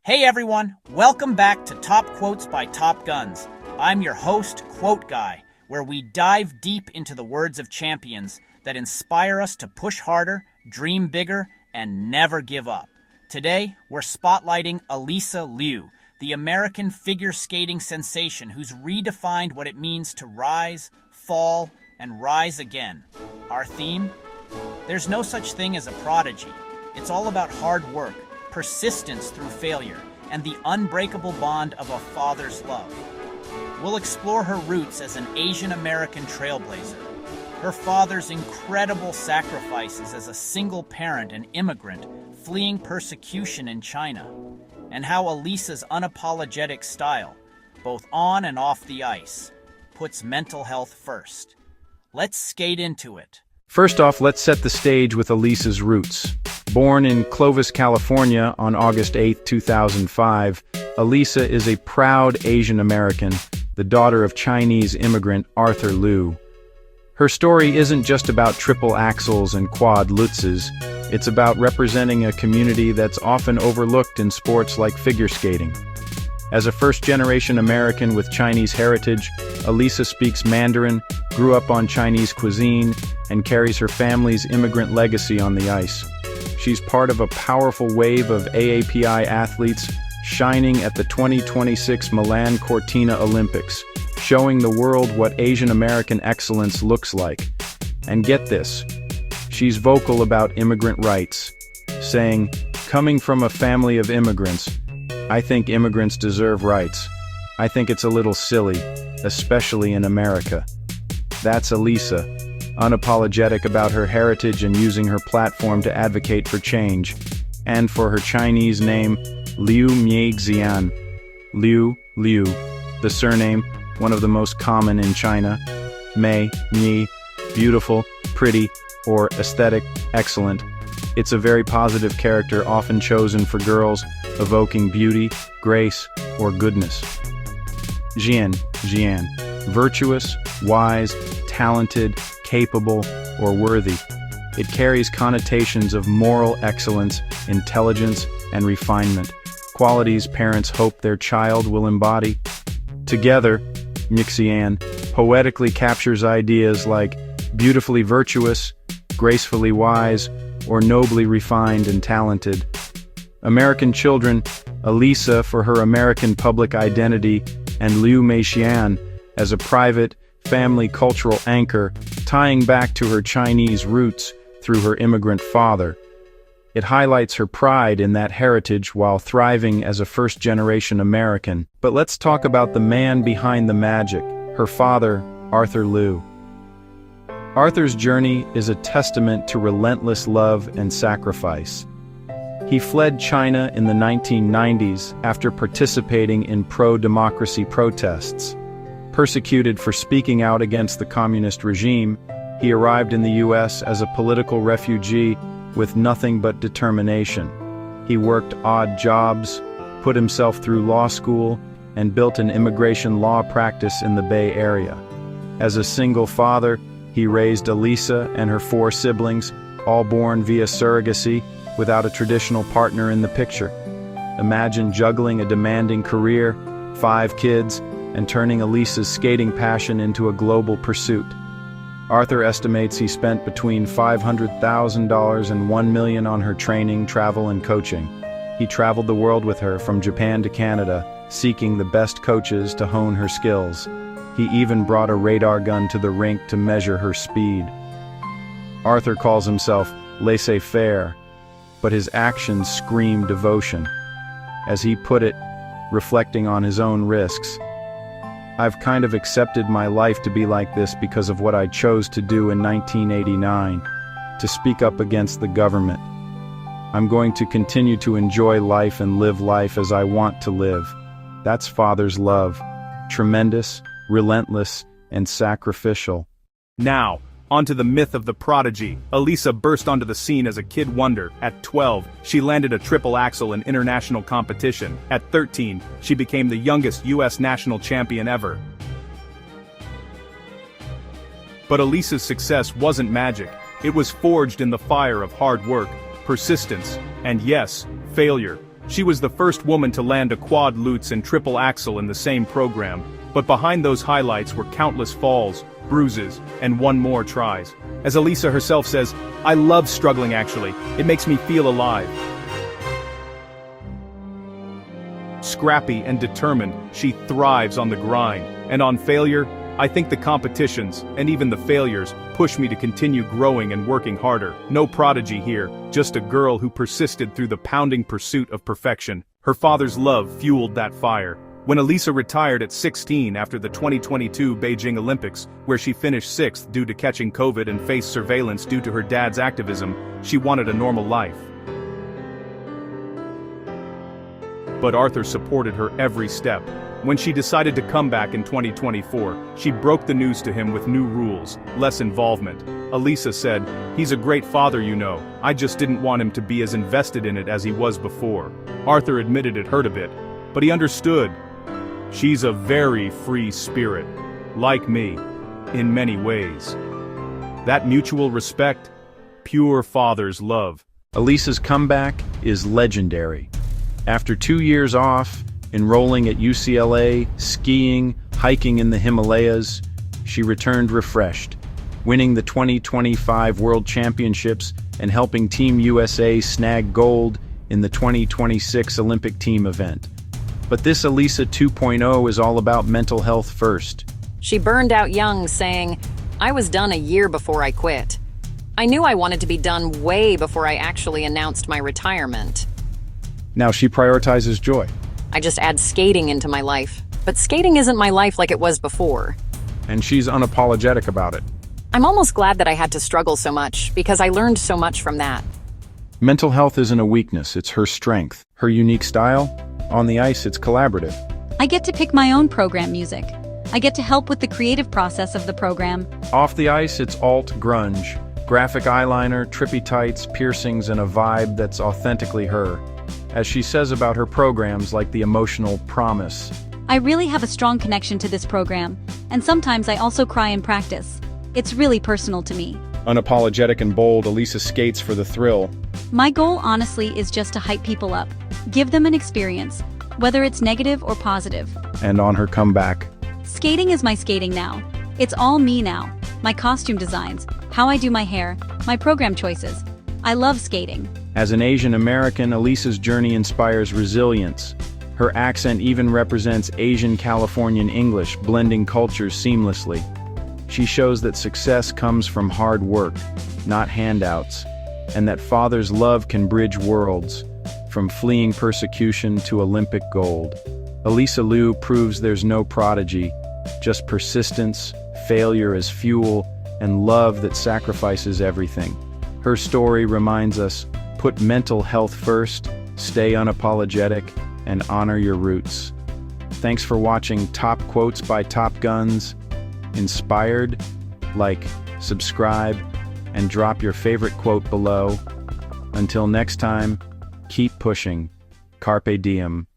Hey everyone, welcome back to Top Quotes by Top Guns. I'm your host, Quote Guy, where we dive deep into the words of champions that inspire us to push harder, dream bigger, and never give up. Today, we're spotlighting Alysa Liu, the American figure skating sensation who's redefined what it means to rise, fall, and rise again. Our theme? There's no such thing as a prodigy. It's all about hard work, persistence through failure, and the unbreakable bond of a father's love. We'll explore her roots as an Asian American trailblazer, her father's incredible sacrifices as a single parent and immigrant fleeing persecution in China, and how Alysa's unapologetic style, both on and off the ice, puts mental health first. Let's skate into it. First off, let's set the stage with Alysa's roots. Born in Clovis, California on August 8, 2005, Alysa is a proud Asian American, the daughter of Chinese immigrant Arthur Liu. Her story isn't just about triple axels and quad lutzes, it's about representing a community that's often overlooked in sports like figure skating. As a first-generation American with Chinese heritage, Alysa speaks Mandarin, grew up on Chinese cuisine, and carries her family's immigrant legacy on the ice. She's part of a powerful wave of AAPI athletes shining at the 2026 Milan Cortina Olympics, showing the world what Asian American excellence looks like. And get this, she's vocal about immigrant rights, saying, "Coming from a family of immigrants, I think immigrants deserve rights. I think it's a little silly, especially in America." That's Alysa, unapologetic about her heritage and using her platform to advocate for change. And for her Chinese name, Liu Meixian. Liu, the surname, one of the most common in China. Mei, beautiful, pretty, or aesthetic, excellent. It's a very positive character often chosen for girls, evoking beauty, grace, or goodness. Jian, virtuous, wise, talented, capable, or worthy. It carries connotations of moral excellence, intelligence, and refinement, qualities parents hope their child will embody. Together, Meixian poetically captures ideas like beautifully virtuous, gracefully wise, or nobly refined and talented. American children, Alysa for her American public identity, and Liu Meixian as a private, family cultural anchor, tying back to her Chinese roots through her immigrant father. It highlights her pride in that heritage while thriving as a first-generation American. But let's talk about the man behind the magic, her father, Arthur Liu. Arthur's journey is a testament to relentless love and sacrifice. He fled China in the 1990s after participating in pro-democracy protests. Persecuted for speaking out against the communist regime, he arrived in the U.S. as a political refugee with nothing but determination. He worked odd jobs, put himself through law school, and built an immigration law practice in the Bay Area. As a single father, he raised Alysa and her 4 siblings, all born via surrogacy, without a traditional partner in the picture. Imagine juggling a demanding career, 5 kids, and turning Alysa's skating passion into a global pursuit. Arthur estimates he spent between $500,000 and $1 million on her training, travel, and coaching. He traveled the world with her from Japan to Canada, seeking the best coaches to hone her skills. He even brought a radar gun to the rink to measure her speed. Arthur calls himself laissez-faire, but his actions scream devotion. As he put it, reflecting on his own risks, "I've kind of accepted my life to be like this because of what I chose to do in 1989, to speak up against the government. I'm going to continue to enjoy life and live life as I want to live." That's father's love. Tremendous, relentless, and sacrificial. Now, onto the myth of the prodigy. Alysa burst onto the scene as a kid wonder. At 12, she landed a triple axel in international competition. At 13, she became the youngest U.S. national champion ever. But Alysa's success wasn't magic. It was forged in the fire of hard work, persistence, and yes, failure. She was the first woman to land a quad lutz and triple axel in the same program, but behind those highlights were countless falls, bruises, and one more tries. As Alysa herself says, "I love struggling actually, it makes me feel alive." Scrappy and determined, she thrives on the grind, and on failure, I think the competitions, and even the failures, push me to continue growing and working harder. No prodigy here, just a girl who persisted through the pounding pursuit of perfection. Her father's love fueled that fire. When Alysa retired at 16 after the 2022 Beijing Olympics, where she finished 6th due to catching COVID and faced surveillance due to her dad's activism, she wanted a normal life. But Arthur supported her every step. When she decided to come back in 2024, she broke the news to him with new rules, less involvement. Alysa said, "He's a great father, you know. I just didn't want him to be as invested in it as he was before." Arthur admitted it hurt a bit, but he understood. She's a very free spirit, like me, in many ways. That mutual respect, pure father's love. Alysa's comeback is legendary. After 2 years off, enrolling at UCLA, skiing, hiking in the Himalayas, she returned refreshed, winning the 2025 World Championships and helping Team USA snag gold in the 2026 Olympic team event. But this Alysa 2.0 is all about mental health first. She burned out young, saying, "I was done a year before I quit. I knew I wanted to be done way before I actually announced my retirement. Now she prioritizes joy. I just add skating into my life. But skating isn't my life like it was before." And she's unapologetic about it. I'm almost glad that I had to struggle so much, because I learned so much from that. Mental health isn't a weakness, it's her strength. Her unique style? On the ice, it's collaborative. I get to pick my own program music. I get to help with the creative process of the program. Off the ice, it's alt grunge. Graphic eyeliner, trippy tights, piercings, and a vibe that's authentically her. As she says about her programs like the emotional promise. I really have a strong connection to this program, and sometimes I also cry in practice. It's really personal to me. Unapologetic and bold, Alysa skates for the thrill. My goal, honestly, is just to hype people up, give them an experience, whether it's negative or positive. And on her comeback. Skating is my skating now. It's all me now. My costume designs, how I do my hair, my program choices. I love skating. As an Asian American, Alysa's journey inspires resilience. Her accent even represents Asian Californian English, blending cultures seamlessly. She shows that success comes from hard work, not handouts, and that father's love can bridge worlds, from fleeing persecution to Olympic gold. Alysa Liu proves there's no prodigy, just persistence, failure as fuel, and love that sacrifices everything. Her story reminds us, put mental health first, stay unapologetic, and honor your roots. Thanks for watching Top Quotes by Top Guns. Inspired? Like, subscribe, and drop your favorite quote below. Until next time, keep pushing. Carpe diem.